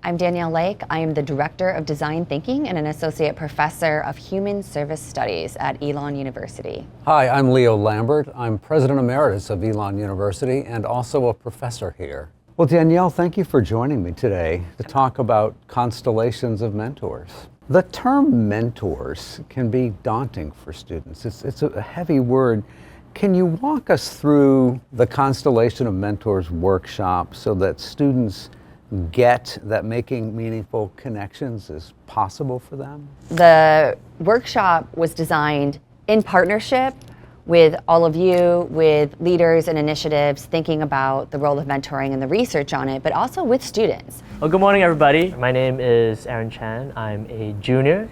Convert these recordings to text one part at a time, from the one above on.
I'm Danielle Lake. I am the Director of Design Thinking and an Associate Professor of Human Service Studies at Elon University. Hi, I'm Lambert. I'm President Emeritus of Elon University and also a professor here. Well, Danielle, thank you for joining me today to talk about Constellations of Mentors. The term mentors can be daunting for students. It's a heavy word. Can you walk us through the Constellation of Mentors workshop so that students get that making meaningful connections is possible for them? The workshop was designed in partnership with all of you, with leaders and initiatives thinking about the role of mentoring and the research on it, but also with students. Well, good morning, everybody. My name is Aaron Chan. I'm a junior.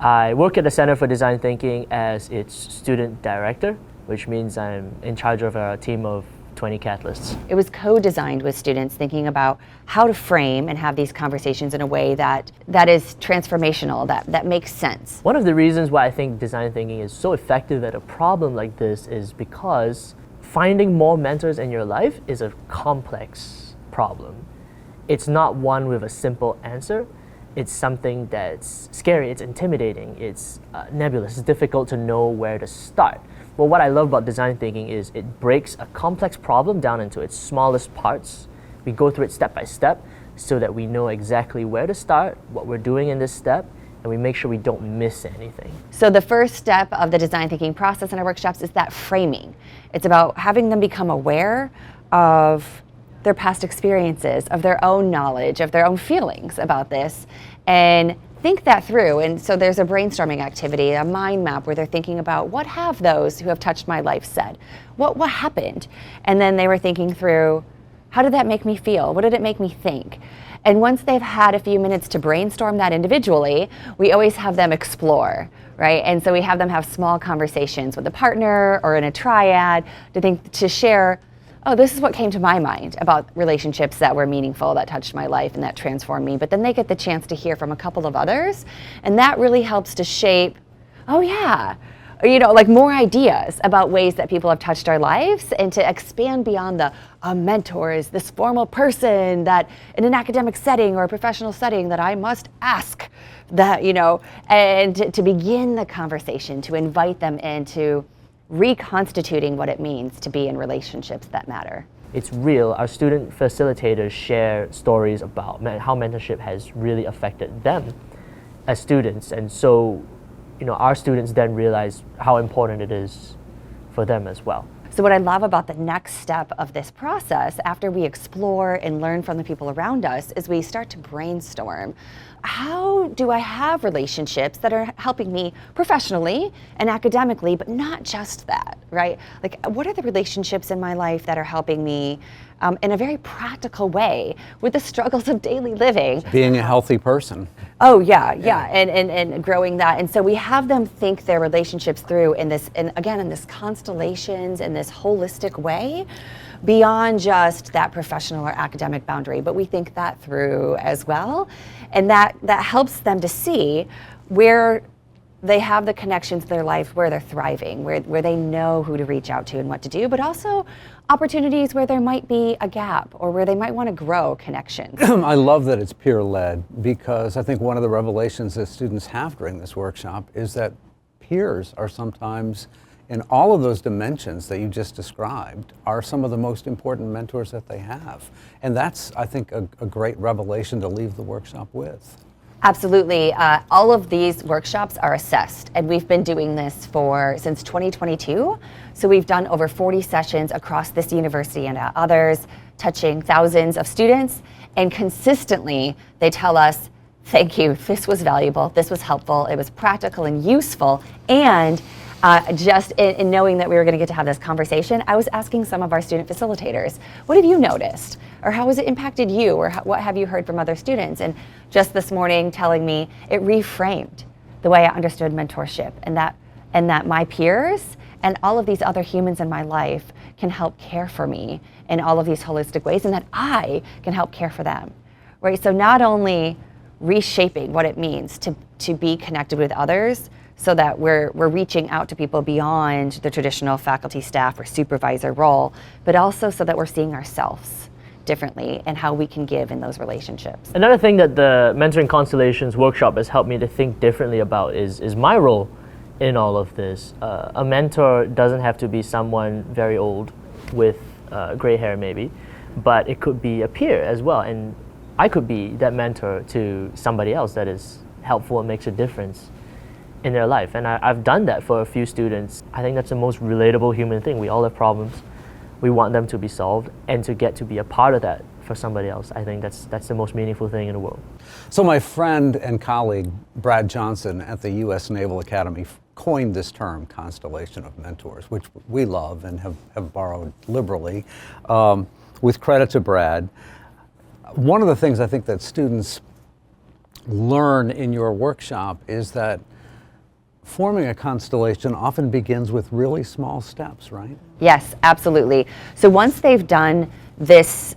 I work at the Center for Design Thinking as its student director, which means I'm in charge of a team of 20 catalysts. It was co-designed with students thinking about how to frame and have these conversations in a way that is transformational, that makes sense. One of the reasons why I think design thinking is so effective at a problem like this is because finding more mentors in your life is a complex problem. It's not one with a simple answer. It's something that's scary, it's intimidating, it's nebulous, it's difficult to know where to start. Well, what I love about design thinking is it breaks a complex problem down into its smallest parts. We go through it step by step so that we know exactly where to start, what we're doing in this step, and we make sure we don't miss anything. So the first step of the design thinking process in our workshops is that framing. It's about having them become aware of their past experiences, of their own knowledge, of their own feelings about this, and think that through. And so there's a brainstorming activity, a mind map, where they're thinking about what have those who have touched my life said? What happened? And then they were thinking through, how did that make me feel? What did it make me think? And once they've had a few minutes to brainstorm that individually, we always have them explore, right? And so we have them have small conversations with a partner or in a triad to share, oh, this is what came to my mind about relationships that were meaningful, that touched my life and that transformed me. But then they get the chance to hear from a couple of others, and that really helps to shape, oh yeah, like more ideas about ways that people have touched our lives, and to expand beyond the mentor is this formal person that in an academic setting or a professional setting that I must ask that, and to begin the conversation, to invite them into reconstituting what it means to be in relationships that matter. It's real. Our student facilitators share stories about how mentorship has really affected them as students. And so, our students then realize how important it is for them as well. So what I love about the next step of this process, after we explore and learn from the people around us, is we start to brainstorm. How do I have relationships that are helping me professionally and academically, but not just that, right? Like, what are the relationships in my life that are helping me in a very practical way with the struggles of daily living? Being a healthy person. Oh yeah. And growing that. And so we have them think their relationships through in this constellations, in this holistic way, beyond just that professional or academic boundary, but we think that through as well. And that helps them to see where they have the connections in their life, where they're thriving, where they know who to reach out to and what to do, but also opportunities where there might be a gap or where they might want to grow connections. I love that it's peer-led, because I think one of the revelations that students have during this workshop is that peers are sometimes, in all of those dimensions that you just described, are some of the most important mentors that they have. And that's, I think, a great revelation to leave the workshop with. Absolutely. All of these workshops are assessed, and we've been doing this since 2022. So we've done over 40 sessions across this university and others, touching thousands of students, and consistently they tell us, thank you, this was valuable, this was helpful, it was practical and useful. And just in knowing that we were going to get to have this conversation, I was asking some of our student facilitators, what have you noticed? Or how has it impacted you? Or what have you heard from other students? And just this morning telling me it reframed the way I understood mentorship, and that my peers and all of these other humans in my life can help care for me in all of these holistic ways, and that I can help care for them, right? So not only reshaping what it means to be connected with others, so that we're reaching out to people beyond the traditional faculty, staff, or supervisor role, but also so that we're seeing ourselves differently and how we can give in those relationships. Another thing that the Mentoring Constellations workshop has helped me to think differently about is my role in all of this. A mentor doesn't have to be someone very old with gray hair maybe, but it could be a peer as well. And I could be that mentor to somebody else that is helpful and makes a difference in their life. And I've done that for a few students. I think that's the most relatable human thing. We all have problems. We want them to be solved, and to get to be a part of that for somebody else. I think that's the most meaningful thing in the world. So my friend and colleague, Brad Johnson at the U.S. Naval Academy coined this term, Constellation of Mentors, which we love and have borrowed liberally, with credit to Brad. One of the things I think that students learn in your workshop is that forming a constellation often begins with really small steps, right? Yes, absolutely. So once they've done this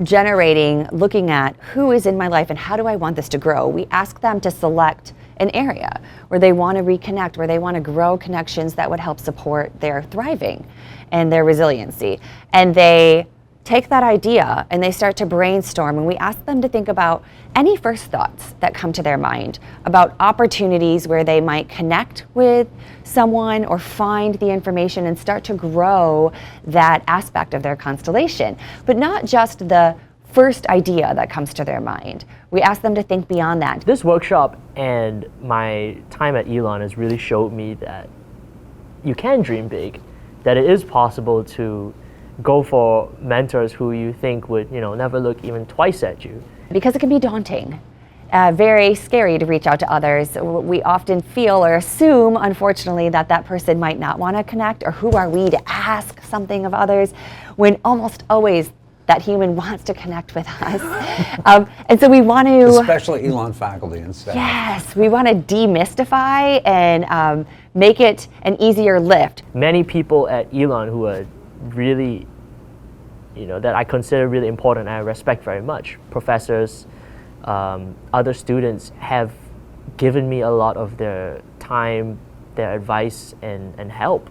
generating, looking at who is in my life and how do I want this to grow, we ask them to select an area where they want to reconnect, where they want to grow connections that would help support their thriving and their resiliency. And they take that idea and they start to brainstorm, and we ask them to think about any first thoughts that come to their mind about opportunities where they might connect with someone or find the information and start to grow that aspect of their constellation. But not just the first idea that comes to their mind. We ask them to think beyond that. This workshop and my time at Elon has really showed me that you can dream big, that it is possible to go for mentors who you think would, never look even twice at you. Because it can be daunting, very scary to reach out to others. We often feel or assume, unfortunately, that that person might not want to connect, or who are we to ask something of others, when almost always that human wants to connect with us. And so we want to... Especially Elon faculty and staff. Yes, we want to demystify and make it an easier lift. Many people at Elon who are really, that I consider really important and I respect very much. Professors, other students have given me a lot of their time, their advice, and help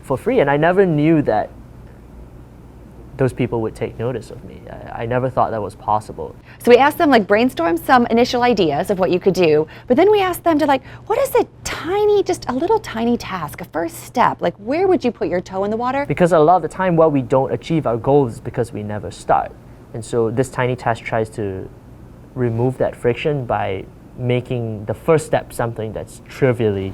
for free. And I never knew that those people would take notice of me. I never thought that was possible. So we asked them, brainstorm some initial ideas of what you could do, but then we asked them to what is just a little tiny task, a first step? Where would you put your toe in the water? Because a lot of the time why we don't achieve our goals is because we never start. And so this tiny task tries to remove that friction by making the first step something that's trivially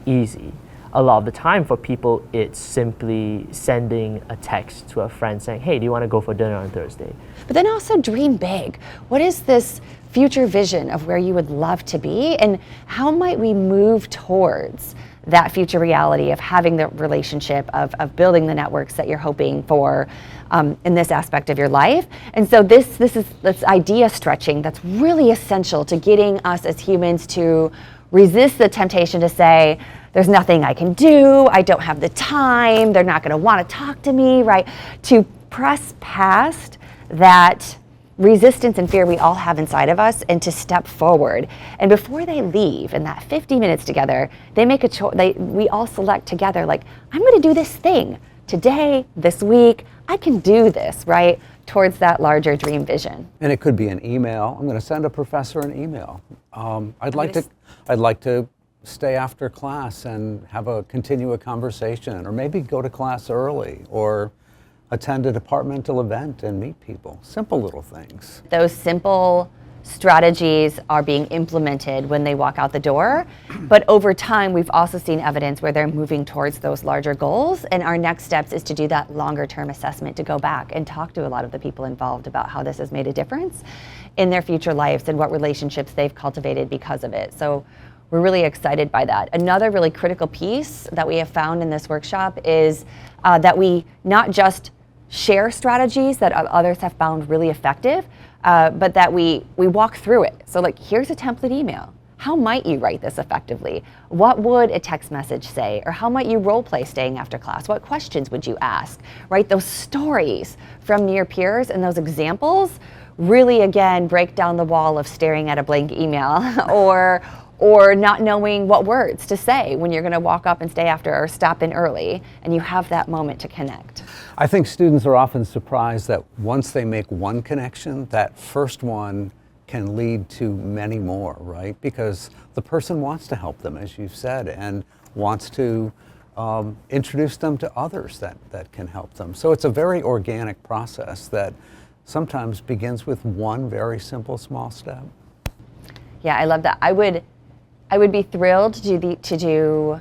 easy. A lot of the time for people, it's simply sending a text to a friend saying, hey, do you want to go for dinner on Thursday? But then also dream big. What is this future vision of where you would love to be, and how might we move towards that future reality of having the relationship, of building the networks that you're hoping for in this aspect of your life? And so this is this idea stretching that's really essential to getting us as humans to resist the temptation to say, there's nothing I can do, I don't have the time, they're not going to want to talk to me, right? To press past that resistance and fear we all have inside of us, and to step forward. And before they leave, in that 50 minutes together, they make a choice. We all select together, I'm going to do this thing today, this week. I can do this, right? Towards that larger dream vision. And it could be an email. I'm going to send a professor an email. I'd like to stay after class and continue a conversation, or maybe go to class early, or attend a departmental event and meet people. Simple little things. Those simple strategies are being implemented when they walk out the door, but over time we've also seen evidence where they're moving towards those larger goals, and our next steps is to do that longer term assessment, to go back and talk to a lot of the people involved about how this has made a difference in their future lives and what relationships they've cultivated because of it. So we're really excited by that. Another really critical piece that we have found in this workshop is that we not just share strategies that others have found really effective, but that we walk through it. So here's a template email. How might you write this effectively? What would a text message say? Or how might you role play staying after class? What questions would you ask? Right? Those stories from your peers and those examples really, again, break down the wall of staring at a blank email or or not knowing what words to say when you're going to walk up and stay after or stop in early, and you have that moment to connect. I think students are often surprised that once they make one connection, that first one can lead to many more, right? Because the person wants to help them, as you've said, and wants to introduce them to others that can help them. So it's a very organic process that sometimes begins with one very simple small step. Yeah, I love that. I would be thrilled to do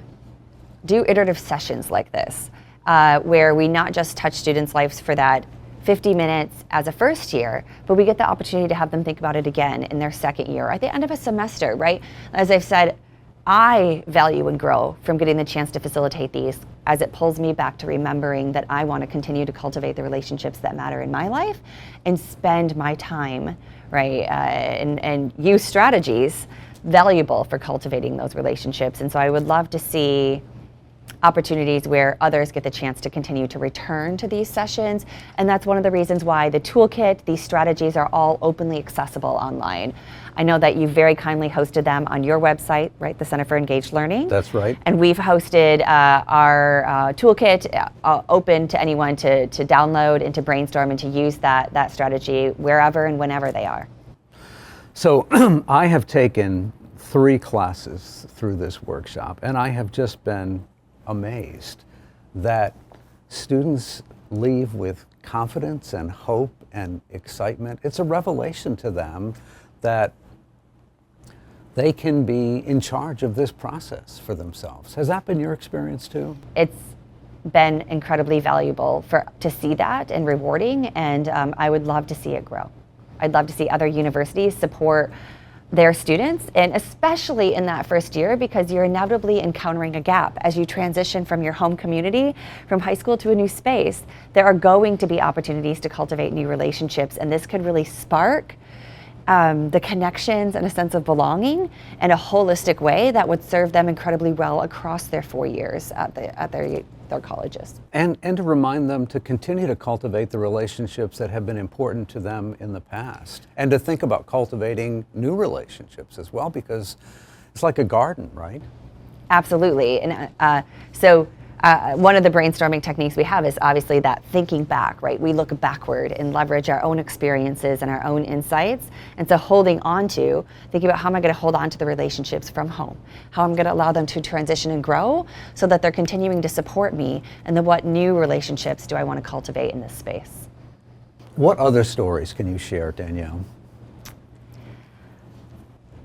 iterative sessions like this, where we not just touch students' lives for that 50 minutes as a first year, but we get the opportunity to have them think about it again in their second year, at the end of a semester, right? As I've said, I value and grow from getting the chance to facilitate these, as it pulls me back to remembering that I want to continue to cultivate the relationships that matter in my life and spend my time, right, and use strategies valuable for cultivating those relationships. And so I would love to see opportunities where others get the chance to continue to return to these sessions. And that's one of the reasons why the toolkit, these strategies are all openly accessible online. I know that you very kindly hosted them on your website, right, the Center for Engaged Learning. That's right. And we've hosted our toolkit open to anyone to download and to brainstorm and to use that strategy wherever and whenever they are. So I have taken 3 classes through this workshop, and I have just been amazed that students leave with confidence and hope and excitement. It's a revelation to them that they can be in charge of this process for themselves. Has that been your experience too? It's been incredibly valuable to see that and rewarding, and I would love to see it grow. I'd love to see other universities support their students, and especially in that first year, because you're inevitably encountering a gap as you transition from your home community, from high school to a new space. There are going to be opportunities to cultivate new relationships, and this could really spark the connections and a sense of belonging in a holistic way that would serve them incredibly well across their 4 years at their colleges. And to remind them to continue to cultivate the relationships that have been important to them in the past, and to think about cultivating new relationships as well, because it's like a garden, right? Absolutely. And so one of the brainstorming techniques we have is obviously that thinking back, right? We look backward and leverage our own experiences and our own insights. And so thinking about how am I going to hold on to the relationships from home? How I'm going to allow them to transition and grow so that they're continuing to support me, and then what new relationships do I want to cultivate in this space? What other stories can you share, Danielle?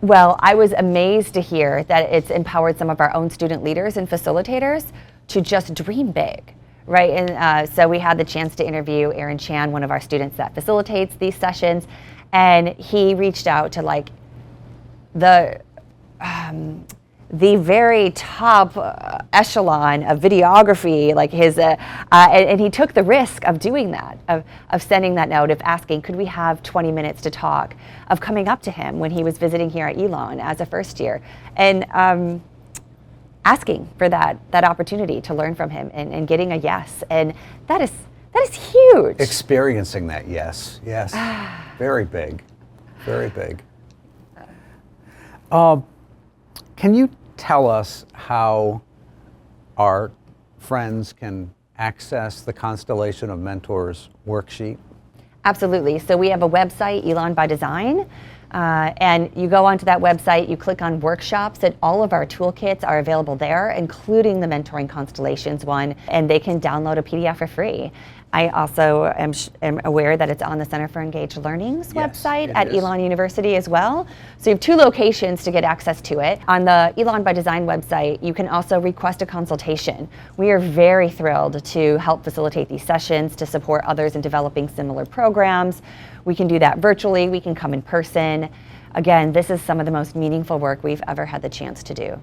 Well, I was amazed to hear that it's empowered some of our own student leaders and facilitators to just dream big, right? And so we had the chance to interview Aaron Chan, one of our students that facilitates these sessions, and he reached out to like the very top echelon of videography, like his, and he took the risk of doing that, of sending that note, of asking, could we have 20 minutes to talk, of coming up to him when he was visiting here at Elon as a first year, and asking for that opportunity to learn from him, and getting a yes. And that is huge. Experiencing that yes. Very big, very big. Can you tell us how our friends can access the Constellation of Mentors worksheet? Absolutely. So we have a website, Elon by Design, and you go onto that website, you click on workshops, and all of our toolkits are available there, including the Mentoring Constellations one, and they can download a PDF for free. I also am aware that it's on the Center for Engaged Learning's website at Elon University as well. So you have 2 locations to get access to it. On the Elon by Design website, you can also request a consultation. We are very thrilled to help facilitate these sessions, to support others in developing similar programs. We can do that virtually, we can come in person. Again, this is some of the most meaningful work we've ever had the chance to do.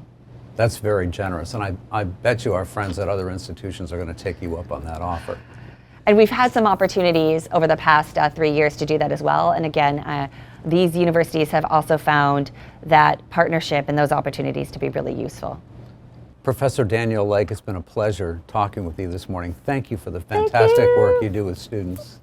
That's very generous, and I bet you our friends at other institutions are going to take you up on that offer. And we've had some opportunities over the past 3 years to do that as well. And again, these universities have also found that partnership and those opportunities to be really useful. Professor Danielle Lake, it's been a pleasure talking with you this morning. Thank you for the fantastic work you do with students.